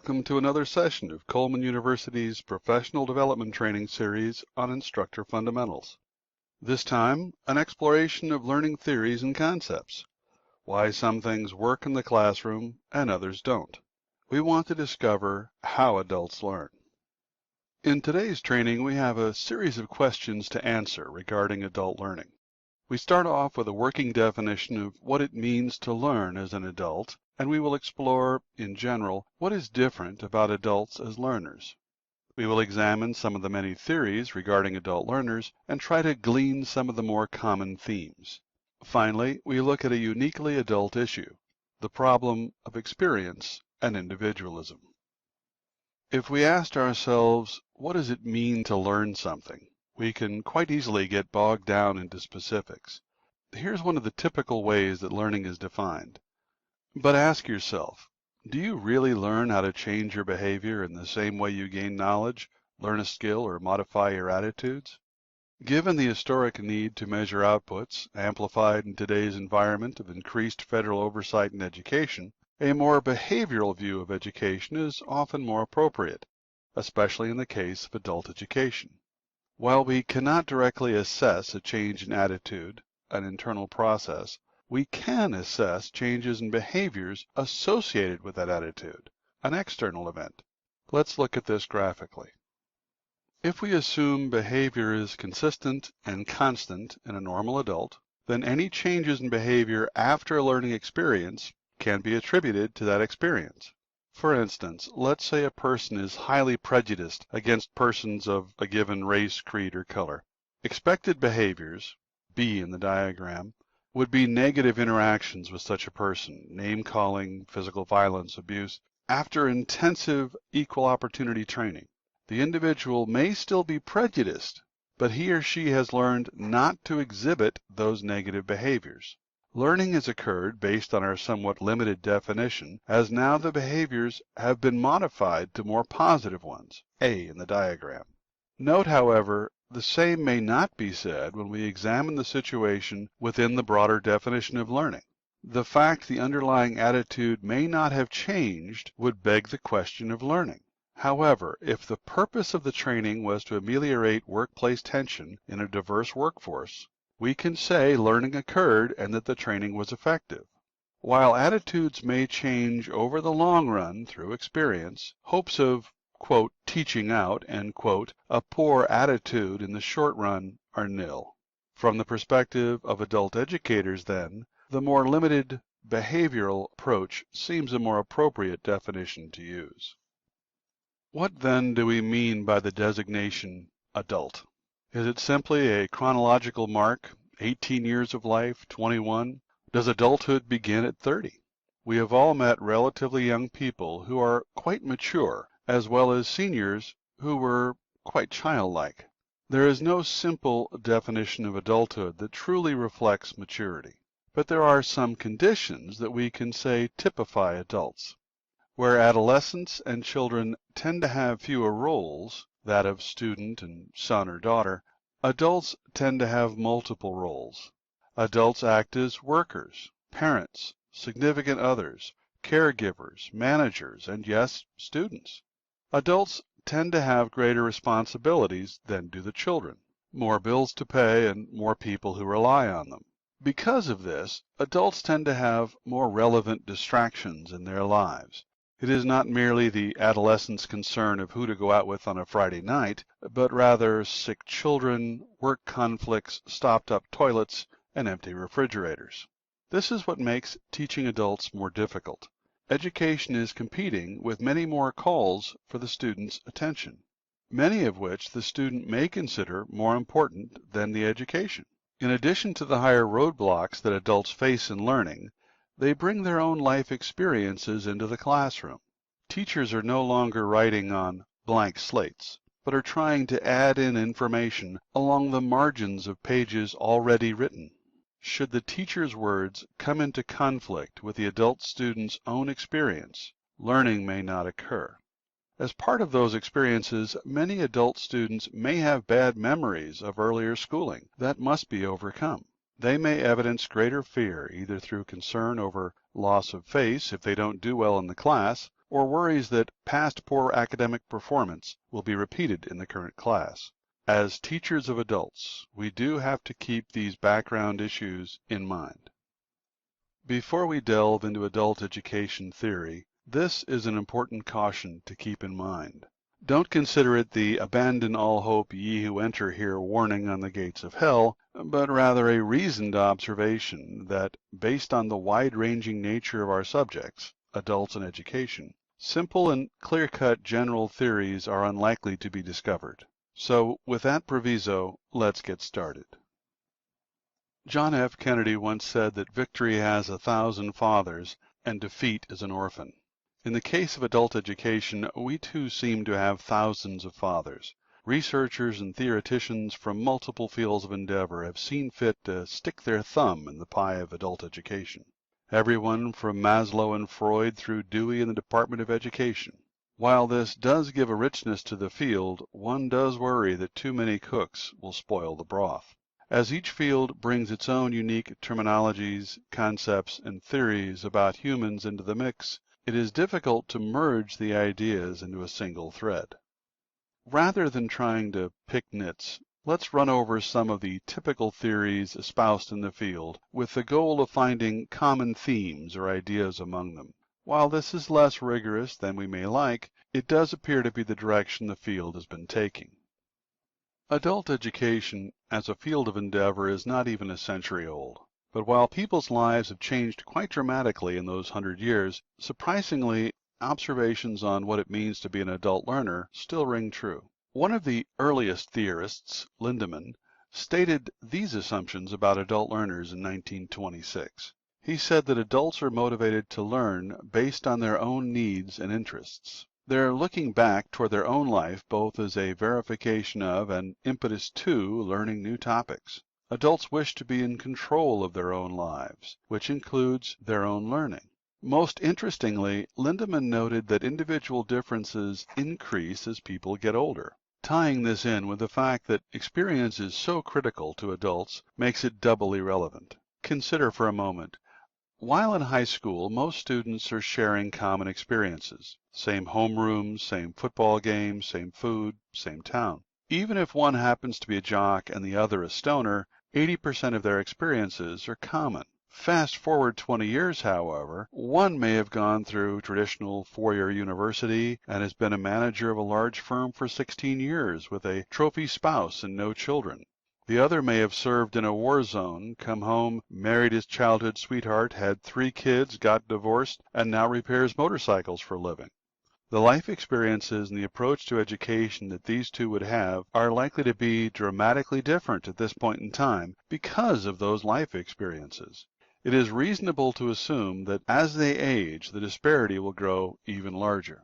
welcome to another session of Coleman University's Professional Development Training Series on Instructor Fundamentals. This time, an exploration of learning theories and concepts, why some things work in the classroom and others don't. We want to discover how adults learn. In today's training, we have a series of questions to answer regarding adult learning. We start off with a working definition of what it means to learn as an adult, and we will explore, in general, what is different about adults as learners. We will examine some of the many theories regarding adult learners and try to glean some of the more common themes. Finally, we look at a uniquely adult issue, the problem of experience and individualism. If we asked ourselves, what does it mean to learn something? We can quite easily get bogged down into specifics. Here's one of the typical ways that learning is defined. But ask yourself, do you really learn how to change your behavior in the same way you gain knowledge, learn a skill, or modify your attitudes? Given the historic need to measure outputs, amplified in today's environment of increased federal oversight in education, a more behavioral view of education is often more appropriate, especially in the case of adult education. While we cannot directly assess a change in attitude, an internal process, we can assess changes in behaviors associated with that attitude, an external event. Let's look at this graphically. If we assume behavior is consistent and constant in a normal adult, then any changes in behavior after a learning experience can be attributed to that experience. For instance, let's say a person is highly prejudiced against persons of a given race, creed, or color. Expected behaviors, B in the diagram, would be negative interactions with such a person, name-calling, physical violence, abuse. After intensive equal opportunity training, the individual may still be prejudiced, but he or she has learned not to exhibit those negative behaviors. Learning has occurred based on our somewhat limited definition, as now the behaviors have been modified to more positive ones, A in the diagram. Note, however, the same may not be said when we examine the situation within the broader definition of learning. The fact the underlying attitude may not have changed would beg the question of learning. However, if the purpose of the training was to ameliorate workplace tension in a diverse workforce, we can say learning occurred and that the training was effective. While attitudes may change over the long run through experience, hopes of, quote, teaching out, end quote, a poor attitude in the short run are nil. From the perspective of adult educators, then, the more limited behavioral approach seems a more appropriate definition to use. What then do we mean by the designation adult? Is it simply a chronological mark, 18 years of life, 21? Does adulthood begin at 30? We have all met relatively young people who are quite mature, as well as seniors who were quite childlike. There is no simple definition of adulthood that truly reflects maturity, but there are some conditions that we can say typify adults. Where adolescents and children tend to have fewer roles, that of student and son or daughter, adults tend to have multiple roles. Adults act as workers, parents, significant others, caregivers, managers, and yes, students. Adults tend to have greater responsibilities than do the children, more bills to pay and more people who rely on them. Because of this, adults tend to have more relevant distractions in their lives. It is not merely the adolescent's concern of who to go out with on a Friday night, but rather sick children, work conflicts, stopped-up toilets, and empty refrigerators. This is what makes teaching adults more difficult. Education is competing with many more calls for the student's attention, many of which the student may consider more important than the education. In addition to the higher roadblocks that adults face in learning, they bring their own life experiences into the classroom. Teachers are no longer writing on blank slates, but are trying to add in information along the margins of pages already written. Should the teacher's words come into conflict with the adult student's own experience, learning may not occur. As part of those experiences, many adult students may have bad memories of earlier schooling that must be overcome. They may evidence greater fear, either through concern over loss of face if they don't do well in the class, or worries that past poor academic performance will be repeated in the current class. As teachers of adults, we do have to keep these background issues in mind. Before we delve into adult education theory, this is an important caution to keep in mind. Don't consider it the abandon all hope ye who enter here warning on the gates of hell, but rather a reasoned observation that, based on the wide-ranging nature of our subjects, adults and education, simple and clear-cut general theories are unlikely to be discovered. So, with that proviso, let's get started. John F. Kennedy once said that victory has 1,000 fathers and defeat is an orphan. In the case of adult education, we too seem to have thousands of fathers. Researchers and theoreticians from multiple fields of endeavor have seen fit to stick their thumb in the pie of adult education. Everyone from Maslow and Freud through Dewey in the Department of Education. While this does give a richness to the field, one does worry that too many cooks will spoil the broth. As each field brings its own unique terminologies, concepts, and theories about humans into the mix, it is difficult to merge the ideas into a single thread. Rather than trying to pick nits, let's run over some of the typical theories espoused in the field with the goal of finding common themes or ideas among them. While this is less rigorous than we may like, it does appear to be the direction the field has been taking. Adult education as a field of endeavor is not even a century old. But while people's lives have changed quite dramatically in those 100 years, surprisingly, observations on what it means to be an adult learner still ring true. One of the earliest theorists, Lindemann, stated these assumptions about adult learners in 1926. He said that adults are motivated to learn based on their own needs and interests. They're looking back toward their own life both as a verification of and impetus to learning new topics. Adults wish to be in control of their own lives, which includes their own learning. Most interestingly, Lindemann noted that individual differences increase as people get older. Tying this in with the fact that experience is so critical to adults makes it doubly relevant. Consider for a moment. While in high school, most students are sharing common experiences. Same homerooms, same football games, same food, same town. Even if one happens to be a jock and the other a stoner, 80% of their experiences are common. Fast forward 20 years, however, one may have gone through traditional four-year university and has been a manager of a large firm for 16 years with a trophy spouse and no children. The other may have served in a war zone, come home, married his childhood sweetheart, had 3 kids, got divorced, and now repairs motorcycles for a living. The life experiences and the approach to education that these two would have are likely to be dramatically different at this point in time because of those life experiences. It is reasonable to assume that as they age, the disparity will grow even larger.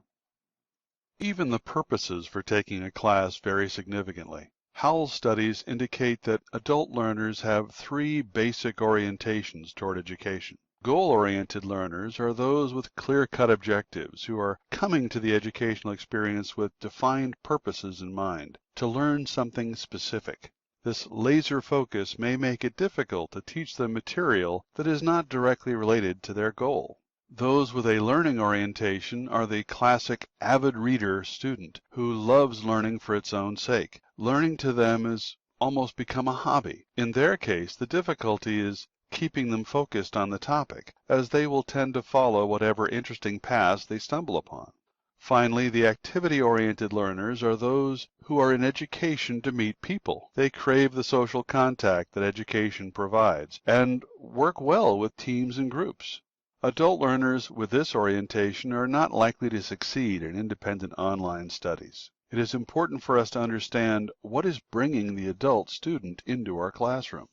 Even the purposes for taking a class vary significantly. Howell's studies indicate that adult learners have 3 basic orientations toward education. Goal-oriented learners are those with clear-cut objectives who are coming to the educational experience with defined purposes in mind, to learn something specific. This laser focus may make it difficult to teach them material that is not directly related to their goal. Those with a learning orientation are the classic avid reader student who loves learning for its own sake. Learning to them has almost become a hobby. In their case, the difficulty is keeping them focused on the topic, as they will tend to follow whatever interesting paths they stumble upon. Finally, the activity-oriented learners are those who are in education to meet people. They crave the social contact that education provides and work well with teams and groups. Adult learners with this orientation are not likely to succeed in independent online studies. It is important for us to understand what is bringing the adult student into our classroom.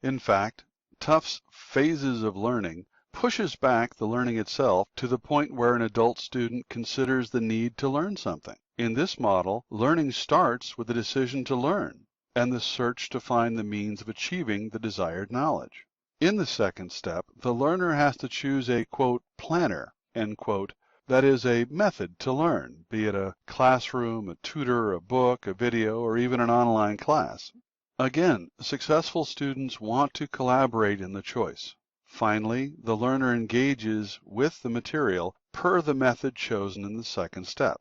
In fact, Tufts' phases of learning pushes back the learning itself to the point where an adult student considers the need to learn something. In this model, learning starts with the decision to learn and the search to find the means of achieving the desired knowledge. In the second step, the learner has to choose a, quote, planner, end quote, that is a method to learn, be it a classroom, a tutor, a book, a video, or even an online class. Again, successful students want to collaborate in the choice. Finally, the learner engages with the material per the method chosen in the second step.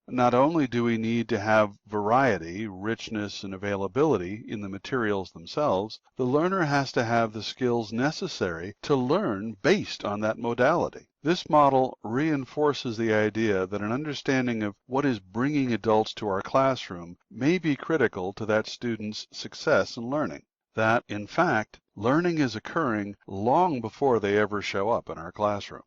Not only do we need to have variety, richness, and availability in the materials themselves, the learner has to have the skills necessary to learn based on that modality. This model reinforces the idea that an understanding of what is bringing adults to our classroom may be critical to that student's success in learning. That, in fact, learning is occurring long before they ever show up in our classroom.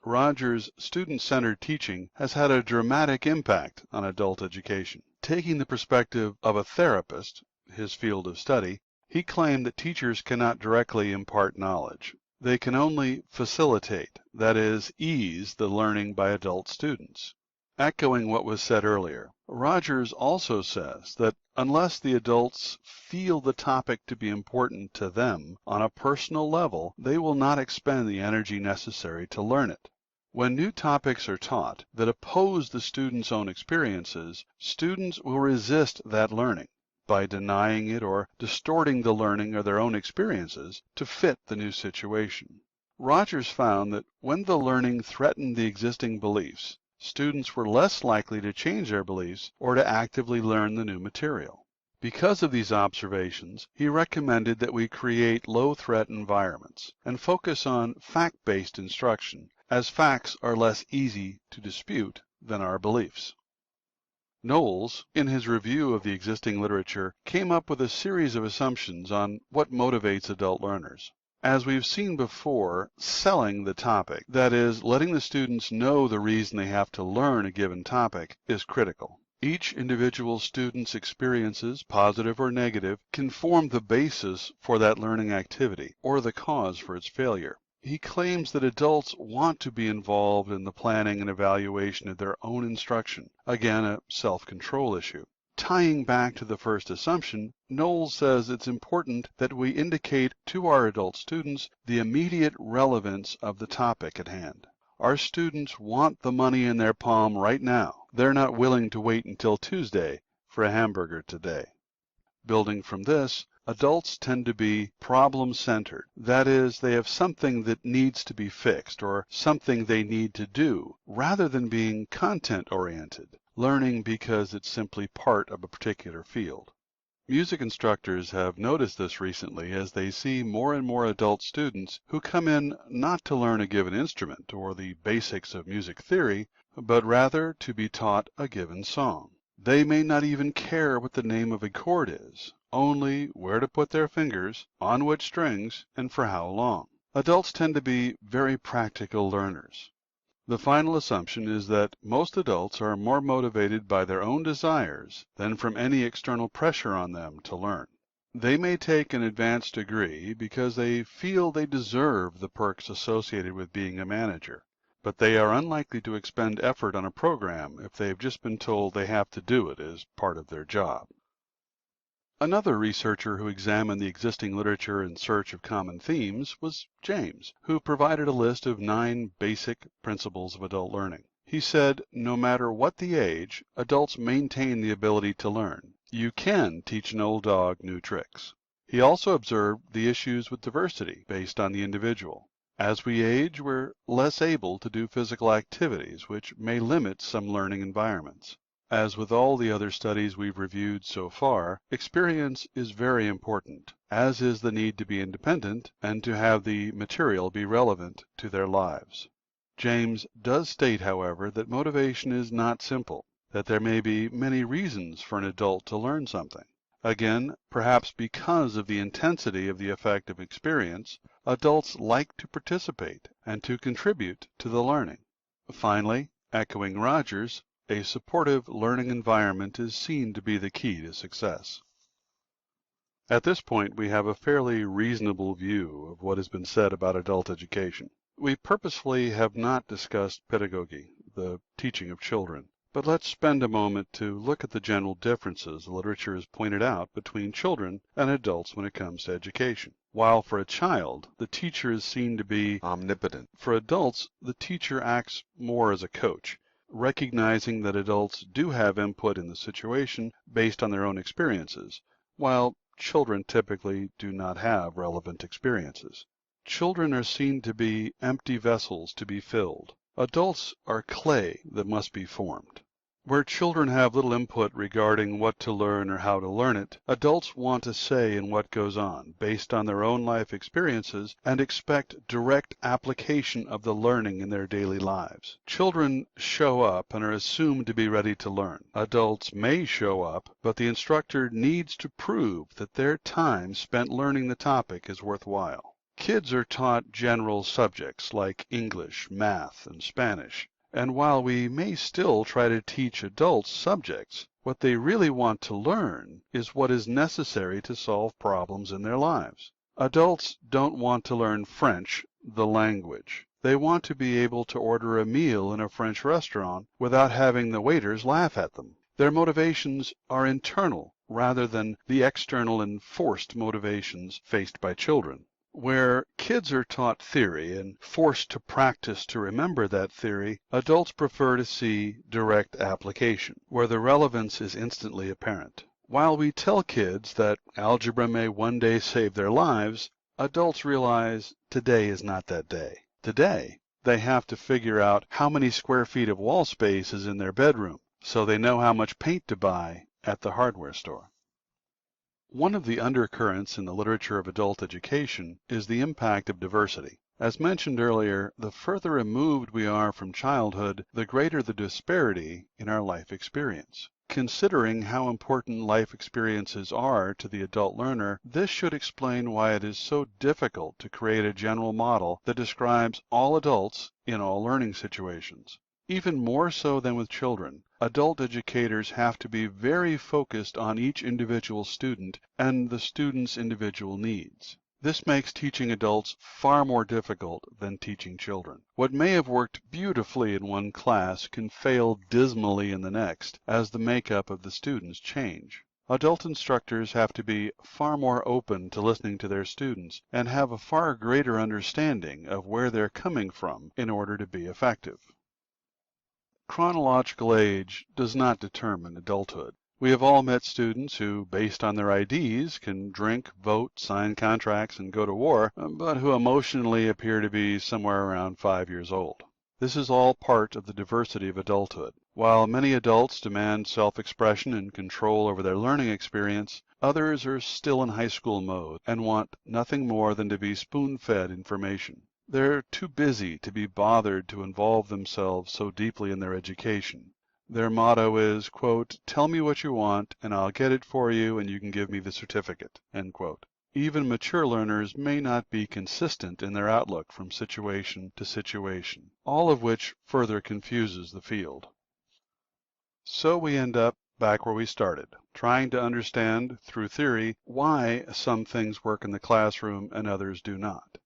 Rogers' student-centered teaching has had a dramatic impact on adult education. Taking the perspective of a therapist, his field of study, he claimed that teachers cannot directly impart knowledge. They can only facilitate, that is, ease the learning by adult students. Echoing what was said earlier, Rogers also says that unless the adults feel the topic to be important to them on a personal level, they will not expend the energy necessary to learn it. When new topics are taught that oppose the student's own experiences, students will resist that learning by denying it or distorting the learning of their own experiences to fit the new situation. Rogers found that when the learning threatened the existing beliefs, students were less likely to change their beliefs or to actively learn the new material. Because of these observations, he recommended that we create low-threat environments and focus on fact-based instruction, as facts are less easy to dispute than our beliefs. Knowles, in his review of the existing literature, came up with a series of assumptions on what motivates adult learners. As we've seen before, selling the topic, that is, letting the students know the reason they have to learn a given topic, is critical. Each individual student's experiences, positive or negative, can form the basis for that learning activity or the cause for its failure. He claims that adults want to be involved in the planning and evaluation of their own instruction, again a self-control issue. Tying back to the first assumption, Knowles says it's important that we indicate to our adult students the immediate relevance of the topic at hand. Our students want the money in their palm right now. They're not willing to wait until Tuesday for a hamburger today. Building from this, adults tend to be problem-centered. That is, they have something that needs to be fixed or something they need to do, rather than being content-oriented, learning because it's simply part of a particular field. Music instructors have noticed this recently as they see more and more adult students who come in not to learn a given instrument or the basics of music theory, but rather to be taught a given song. They may not even care what the name of a chord is, only where to put their fingers, on which strings, and for how long. Adults tend to be very practical learners. The final assumption is that most adults are more motivated by their own desires than from any external pressure on them to learn. They may take an advanced degree because they feel they deserve the perks associated with being a manager, but they are unlikely to expend effort on a program if they've just been told they have to do it as part of their job. Another researcher who examined the existing literature in search of common themes was James, who provided a list of 9 basic principles of adult learning. He said, no matter what the age, adults maintain the ability to learn. You can teach an old dog new tricks. He also observed the issues with diversity based on the individual. As we age, we're less able to do physical activities, which may limit some learning environments. As with all the other studies we've reviewed so far, experience is very important, as is the need to be independent and to have the material be relevant to their lives. James does state, however, that motivation is not simple, that there may be many reasons for an adult to learn something. Again, perhaps because of the intensity of the effect of experience, adults like to participate and to contribute to the learning. Finally, echoing Rogers, a supportive learning environment is seen to be the key to success. At this point, we have a fairly reasonable view of what has been said about adult education. We purposefully have not discussed pedagogy, the teaching of children, but let's spend a moment to look at the general differences the literature has pointed out between children and adults when it comes to education. While for a child, the teacher is seen to be omnipotent, for adults, the teacher acts more as a coach, recognizing that adults do have input in the situation based on their own experiences, while children typically do not have relevant experiences. Children are seen to be empty vessels to be filled. Adults are clay that must be formed. Where children have little input regarding what to learn or how to learn it, adults want a say in what goes on, based on their own life experiences, and expect direct application of the learning in their daily lives. Children show up and are assumed to be ready to learn. Adults may show up, but the instructor needs to prove that their time spent learning the topic is worthwhile. Kids are taught general subjects like English, math, and Spanish. And while we may still try to teach adults subjects, what they really want to learn is what is necessary to solve problems in their lives. Adults don't want to learn French, the language. They want to be able to order a meal in a French restaurant without having the waiters laugh at them. Their motivations are internal rather than the external and forced motivations faced by children. Where kids are taught theory and forced to practice to remember that theory, adults prefer to see direct application, where the relevance is instantly apparent. While we tell kids that algebra may one day save their lives, adults realize today is not that day. Today, they have to figure out how many square feet of wall space is in their bedroom, so they know how much paint to buy at the hardware store. One of the undercurrents in the literature of adult education is the impact of diversity. As mentioned earlier, the further removed we are from childhood, the greater the disparity in our life experience. Considering how important life experiences are to the adult learner, this should explain why it is so difficult to create a general model that describes all adults in all learning situations. Even more so than with children, adult educators have to be very focused on each individual student and the student's individual needs. This makes teaching adults far more difficult than teaching children. What may have worked beautifully in one class can fail dismally in the next, as the makeup of the students change. Adult instructors have to be far more open to listening to their students and have a far greater understanding of where they're coming from in order to be effective. Chronological age does not determine adulthood. We have all met students who, based on their IDs, can drink, vote, sign contracts, and go to war, but who emotionally appear to be somewhere around 5 years old. This is all part of the diversity of adulthood. While many adults demand self-expression and control over their learning experience, others are still in high school mode and want nothing more than to be spoon-fed information. They're too busy to be bothered to involve themselves so deeply in their education. Their motto is, quote, "Tell me what you want, and I'll get it for you, and you can give me the certificate," end quote. Even mature learners may not be consistent in their outlook from situation to situation, all of which further confuses the field. So we end up back where we started, trying to understand, through theory, why some things work in the classroom and others do not.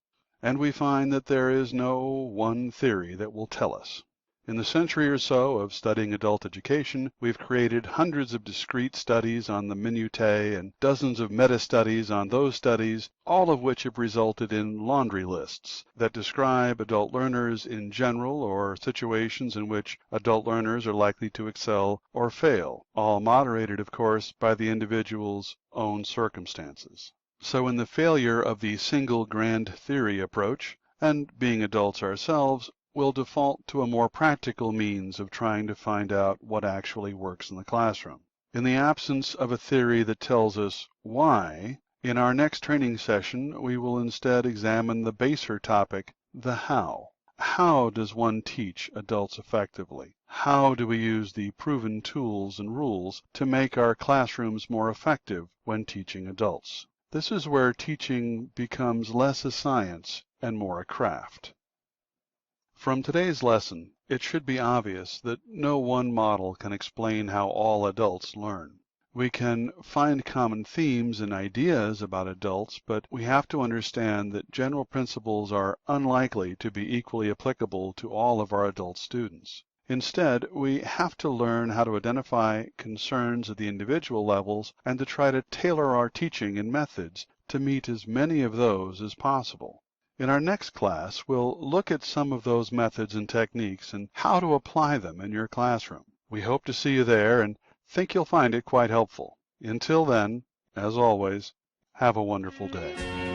And we find that there is no one theory that will tell us. In the century or so of studying adult education, we've created hundreds of discrete studies on the minutiae and dozens of meta-studies on those studies, all of which have resulted in laundry lists that describe adult learners in general or situations in which adult learners are likely to excel or fail, all moderated, of course, by the individual's own circumstances. So in the failure of the single grand theory approach, and being adults ourselves, we'll default to a more practical means of trying to find out what actually works in the classroom. In the absence of a theory that tells us why, in our next training session we will instead examine the baser topic, the how. How does one teach adults effectively? How do we use the proven tools and rules to make our classrooms more effective when teaching adults? This is where teaching becomes less a science and more a craft. From today's lesson, it should be obvious that no one model can explain how all adults learn. We can find common themes and ideas about adults, but we have to understand that general principles are unlikely to be equally applicable to all of our adult students. Instead, we have to learn how to identify concerns at the individual levels and to try to tailor our teaching and methods to meet as many of those as possible. In our next class, we'll look at some of those methods and techniques and how to apply them in your classroom. We hope to see you there and think you'll find it quite helpful. Until then, as always, have a wonderful day.